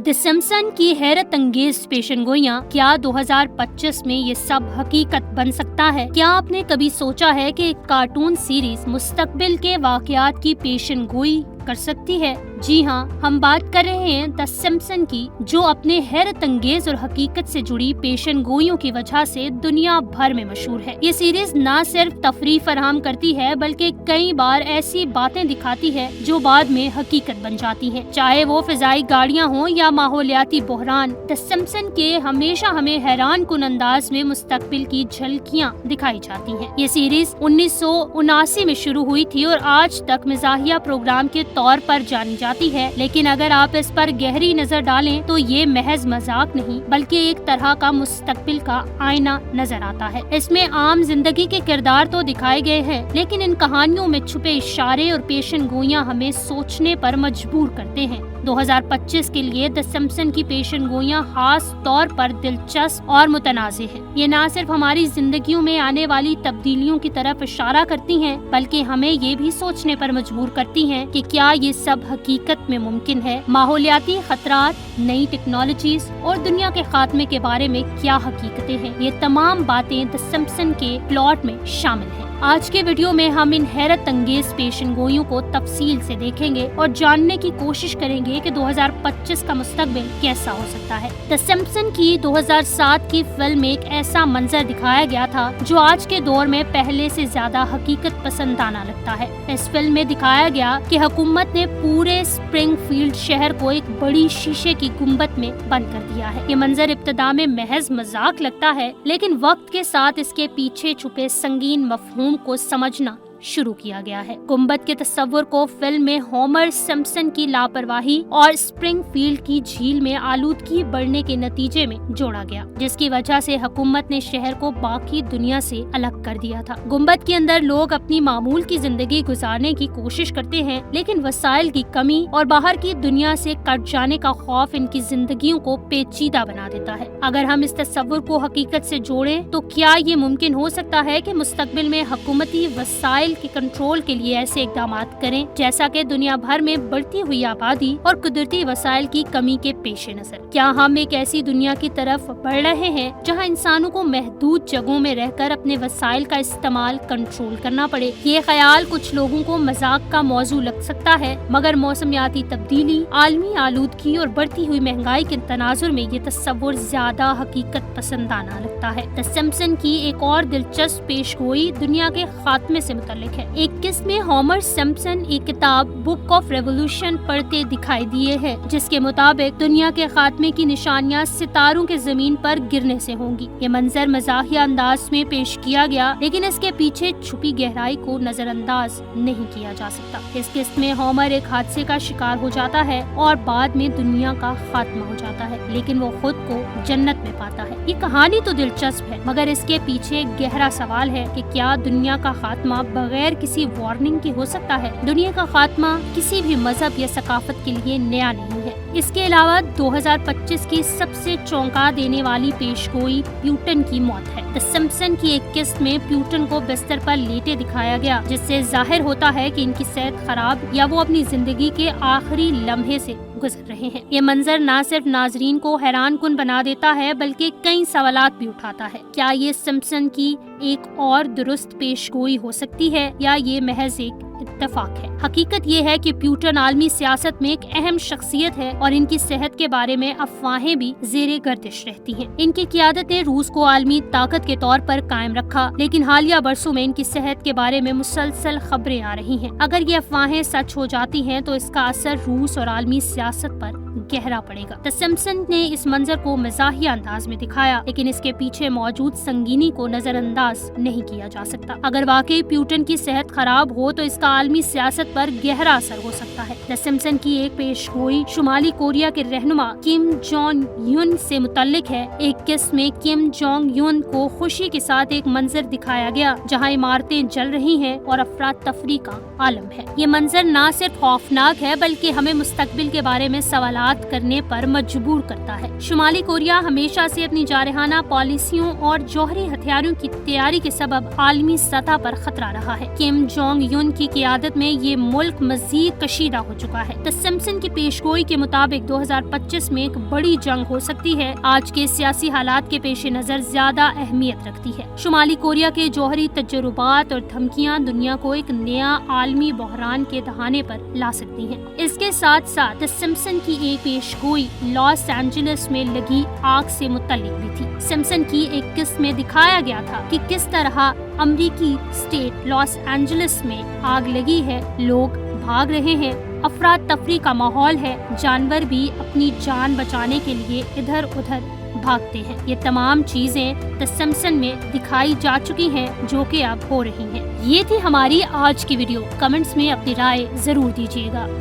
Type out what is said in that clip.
The Simpson की हैरत अंगेज पेशन गोइयां, क्या 2025 में ये सब हकीकत बन सकता है? क्या आपने कभी सोचा है कि एक कार्टून सीरीज मुस्तकबिल के वाकयात की पेशन गोई कर सकती है? जी हाँ, हम बात कर रहे हैं द सिम्पसन की, जो अपने हैरत अंगेज और हकीकत से जुड़ी पेशन गोइयों की वजह से दुनिया भर में मशहूर है। ये सीरीज न सिर्फ तफरीह फराहम करती है, बल्कि कई बार ऐसी बातें दिखाती है जो बाद में हकीकत बन जाती हैं। चाहे वो फिजाई गाड़ियाँ हों या माहौलियाती बहरान, द सिम्पसन के हमेशा हमें हैरान कुन अंदाज में मुस्तकबिल की झलकियाँ दिखाई जाती हैं। ये सीरीज 1979 में शुरू हुई थी और आज तक मिजाहिया प्रोग्राम के तौर पर जानी जाती है, लेकिन अगर आप इस पर गहरी नजर डालें तो ये महज मजाक नहीं बल्कि एक तरह का मुस्तकबिल का आईना नजर आता है। इसमें आम जिंदगी के किरदार तो दिखाए गए हैं, लेकिन इन कहानियों में छुपे इशारे और पेशन गोइयां हमें सोचने पर मजबूर करते हैं। 2025 के लिए द सिम्पसन की पेशन गोइयां खास तौर पर दिलचस्प और मुतनाज़े हैं। ये न सिर्फ हमारी जिंदगियों में आने वाली तब्दीलियों की तरफ इशारा करती हैं, बल्कि हमें ये भी सोचने पर मजबूर करती हैं कि क्या ये सब हकीकत में मुमकिन है। माहौलियाती खतरात, नई टेक्नोलॉजीज और दुनिया के खात्मे के बारे में क्या हकीकतें हैं, ये तमाम बातें द सिम्पसन के प्लॉट में शामिल हैं। आज के वीडियो में हम इन हैरत अंगेज पेशन गोइयों को तफसील से देखेंगे और जानने की कोशिश करेंगे कि 2025 का मुस्तकबिल कैसा हो सकता है। द सिम्पसन की 2007 की फिल्म में एक ऐसा मंजर दिखाया गया था जो आज के दौर में पहले से ज्यादा हकीकत पसंद आना लगता है। इस फिल्म में दिखाया गया कि हुकूमत ने पूरे स्प्रिंगफील्ड शहर को एक बड़ी शीशे की गुंबद में बंद कर दिया है। ये मंजर इब्तिदा में महज मजाक लगता है, लेकिन वक्त के साथ इसके पीछे छुपे संगीन मफहूम को समझना शुरू किया गया है। गुंबद के तस्वुर को फिल्म में होमर सिम्पसन की लापरवाही और स्प्रिंगफील्ड की झील में आलूदगी बढ़ने के नतीजे में जोड़ा गया, जिसकी वजह से हुकूमत ने शहर को बाकी दुनिया से अलग कर दिया था। गुंबद के अंदर लोग अपनी मामूल की जिंदगी गुजारने की कोशिश करते हैं, लेकिन वसाइल की कमी और बाहर की दुनिया से कट जाने का खौफ इनकी जिंदगियों को पेचीदा बना देता है। अगर हम इस तस्वुर को हकीकत से जोड़ें तो क्या ये मुमकिन हो सकता है कि मुस्तकबिल में हुकूमती वसाइल के कंट्रोल के लिए ऐसे इकदाम करें जैसा कि दुनिया भर में बढ़ती हुई आबादी और कुदरती वसाइल की कमी के पेश नजर? क्या हम एक ऐसी दुनिया की तरफ बढ़ रहे हैं जहां इंसानों को महदूद जगहों में रहकर अपने वसाइल का इस्तेमाल कंट्रोल करना पड़े? ये ख्याल कुछ लोगों को मजाक का मौजू लग सकता है, मगर मौसमियाती तब्दीली, आलमी आलूदगी और बढ़ती हुई महंगाई के तनाजुर में ये तस्वुर ज्यादा हकीकत पसंद आना लगता है। द सिम्पसन की एक और दिलचस्प पेशगोई दुनिया के खात्मे से मुतल्लिक है। 21 में होमर सिम्पसन एक किताब बुक ऑफ रेवोल्यूशन पढ़ते दिखाई दिए है, जिसके मुताबिक दुनिया के खात्मे की निशानियां सितारों के जमीन पर गिरने से होंगी। ये मंजर मजाहिया अंदाज में पेश किया गया, लेकिन इसके पीछे छुपी गहराई को नजरअंदाज नहीं किया जा सकता। इस किस्त में होमर एक हादसे का शिकार हो जाता है और बाद में दुनिया का खात्मा हो जाता है, लेकिन वो खुद को जन्नत में पाता है। ये कहानी तो दिलचस्प है, मगर इसके पीछे गहरा सवाल है कि क्या दुनिया का खात्मा बगैर किसी वार्निंग के हो सकता है? दुनिया का खात्मा किसी भी मजहब या सकाफत के लिए नया नहीं है। इसके अलावा 2025 की सबसे चौंका देने वाली पेशगोई प्यूटन की मौत है। द सिम्पसन की एक किस्त में प्यूटन को बिस्तर पर लेटे दिखाया गया, जिससे जाहिर होता है कि इनकी सेहत खराब या वो अपनी जिंदगी के आखिरी लम्हे से गुजर रहे हैं। ये मंजर न सिर्फ नाजरीन को हैरान कुन बना देता है, बल्कि कई सवालात भी उठाता है। क्या ये सिम्पसन की एक और दुरुस्त पेशगोई हो सकती है या ये महज एक इत्तेफाक है? हकीकत ये है कि प्यूटन आलमी सियासत में एक अहम शख्सियत है और इनकी सेहत के बारे में अफवाहें भी ज़ेरे गर्दिश रहती हैं। इनकी क़ियादत ने रूस को आलमी ताकत के तौर पर कायम रखा, लेकिन हालिया बरसों में इनकी सेहत के बारे में मुसलसल खबरें आ रही हैं। अगर ये अफवाहें सच हो जाती हैं तो इसका असर रूस और आलमी सियासत पर गहरा पड़ेगा। द सिम्पसन ने इस मंजर को मजाहिया अंदाज में दिखाया, लेकिन इसके पीछे मौजूद संगीनी को नजरअंदाज नहीं किया जा सकता। अगर वाकई प्यूटन की सेहत खराब हो तो इसका आलमी सियासत पर गहरा असर हो सकता है। द सिम्पसन की एक पेशगोई शुमाली कोरिया के रहनुमा किम जोंग यून से मुतल्लिक है। एक किस्त में किम जोंग यून को खुशी के साथ एक मंजर दिखाया गया जहां इमारतें जल रही हैं और अफरा तफरी का आलम है। ये मंजर न सिर्फ खौफनाक है, बल्कि हमें मुस्तकबिल के बारे में सवालात बात करने पर मजबूर करता है। शुमाली कोरिया हमेशा से अपनी जारहाना पॉलिसियों और जौहरी हथियारों की तैयारी के सबब आलमी सतह पर खतरा रहा है। किम जोंग यून की क़ियादत में ये मुल्क मजीद कशीदा हो चुका है। द सिम्पसन की पेशगोई के मुताबिक 2025 में एक बड़ी जंग हो सकती है, आज के सियासी हालात के पेश नजर ज्यादा अहमियत रखती है। शुमाली कोरिया के जौहरी तजुर्बात और धमकियां दुनिया को एक नया आलमी बहरान के दहाने पर ला सकती हैं। इसके साथ साथ द सिम्पसन की एक पेशगोई लॉस एंजलिस में लगी आग से मुतल्लिक भी थी। सिम्पसन की एक किस्त में दिखाया गया था कि किस तरह अमरीकी स्टेट लॉस एंजलिस में आग लगी है, लोग भाग रहे हैं, अफरा तफरी का माहौल है, जानवर भी अपनी जान बचाने के लिए इधर उधर भागते हैं। ये तमाम चीजें द सिम्पसन में दिखाई जा चुकी हैं, जो कि अब हो रही हैं। ये थी हमारी आज की वीडियो। कमेंट्स में अपनी राय जरूर दीजिएगा।